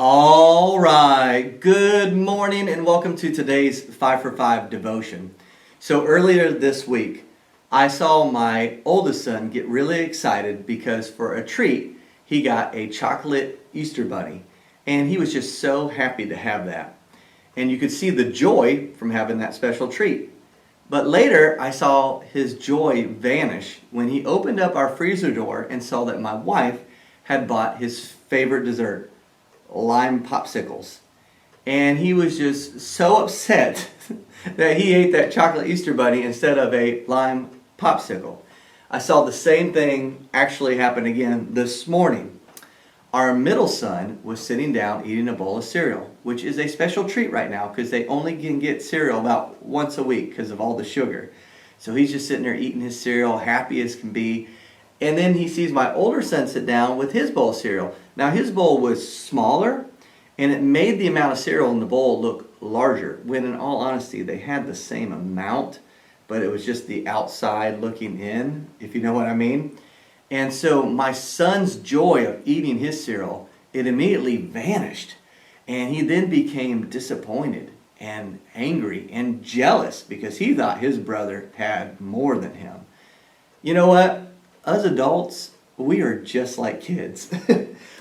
All right, good morning and welcome to today's 5 for 5 devotion. So earlier this week, I saw my oldest son get really excited because for a treat, he got a chocolate Easter bunny. And he was just so happy to have that. And you could see the joy from having that special treat. But later, I saw his joy vanish when he opened up our freezer door and saw that my wife had bought his favorite dessert, lime popsicles. And he was just so upset that he ate that chocolate Easter bunny instead of a lime popsicle. I saw the same thing actually happen again this morning. Our middle son was sitting down eating a bowl of cereal, which is a special treat right now because they only can get cereal about once a week because of all the sugar. So he's just sitting there eating his cereal, happy as can be. And then he sees my older son sit down with his bowl of cereal. Now his bowl was smaller and it made the amount of cereal in the bowl look larger, when in all honesty they had the same amount, but it was just the outside looking in, if you know what I mean. And so my son's joy of eating his cereal, it immediately vanished. And he then became disappointed and angry and jealous because he thought his brother had more than him. You know what? Us adults, we are just like kids.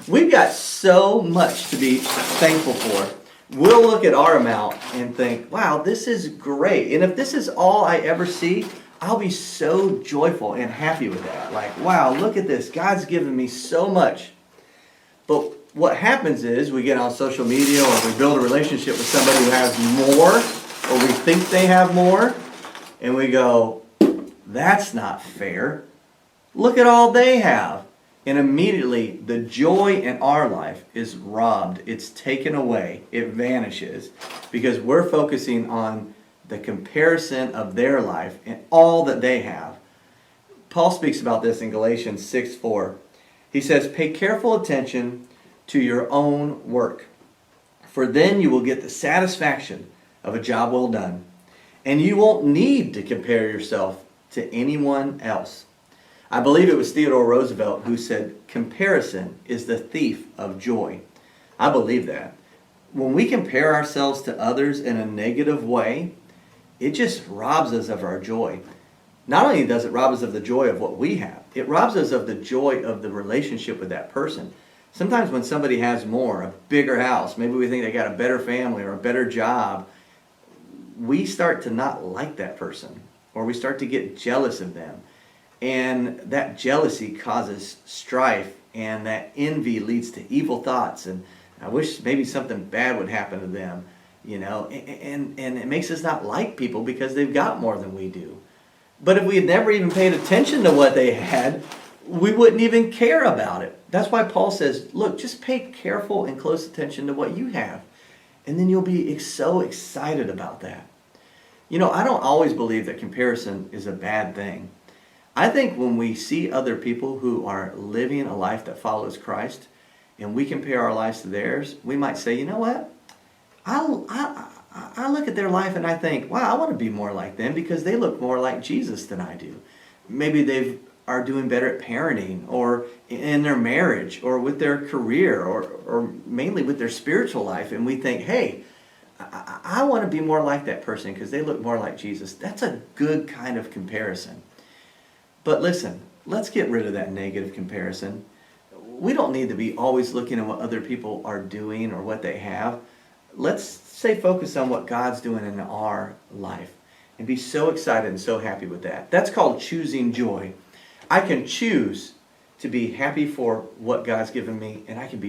We've got so much to be thankful for. We'll look at our amount and think, wow, this is great. And if this is all I ever see, I'll be so joyful and happy with that. Like, wow, look at this. God's given me so much. But what happens is we get on social media or we build a relationship with somebody who has more, or we think they have more, and we go, that's not fair. Look at all they have. And immediately the joy in our life is robbed. It's taken away. It vanishes because we're focusing on the comparison of their life and all that they have. Paul speaks about this in Galatians 6:4. He says, pay careful attention to your own work, for then you will get the satisfaction of a job well done, and you won't need to compare yourself to anyone else. I believe it was Theodore Roosevelt who said, comparison is the thief of joy. I believe that. When we compare ourselves to others in a negative way, it just robs us of our joy. Not only does it rob us of the joy of what we have, it robs us of the joy of the relationship with that person. Sometimes when somebody has more, a bigger house, maybe we think they got a better family or a better job, we start to not like that person, or we start to get jealous of them. And that jealousy causes strife, and that envy leads to evil thoughts. And I wish maybe something bad would happen to them, you know. And it makes us not like people because they've got more than we do. But if we had never even paid attention to what they had, we wouldn't even care about it. That's why Paul says, look, just pay careful and close attention to what you have. And then you'll be so excited about that. You know, I don't always believe that comparison is a bad thing. I think when we see other people who are living a life that follows Christ and we compare our lives to theirs, we might say, you know what? I look at their life and I think, wow, I want to be more like them because they look more like Jesus than I do. Maybe they are doing better at parenting or in their marriage or with their career or mainly with their spiritual life. And we think, hey, I want to be more like that person because they look more like Jesus. That's a good kind of comparison. But listen, let's get rid of that negative comparison. We don't need to be always looking at what other people are doing or what they have. Let's stay focused on what God's doing in our life and be so excited and so happy with that. That's called choosing joy. I can choose to be happy for what God's given me, and I can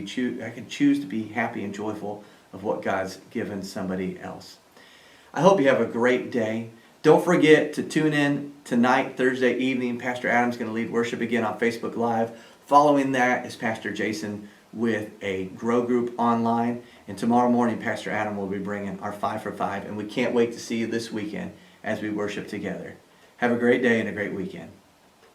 choose to be happy and joyful of what God's given somebody else. I hope you have a great day. Don't forget to tune in tonight, Thursday evening. Pastor Adam's going to lead worship again on Facebook Live. Following that is Pastor Jason with a Grow Group online. And tomorrow morning, Pastor Adam will be bringing our 5 for 5. And we can't wait to see you this weekend as we worship together. Have a great day and a great weekend.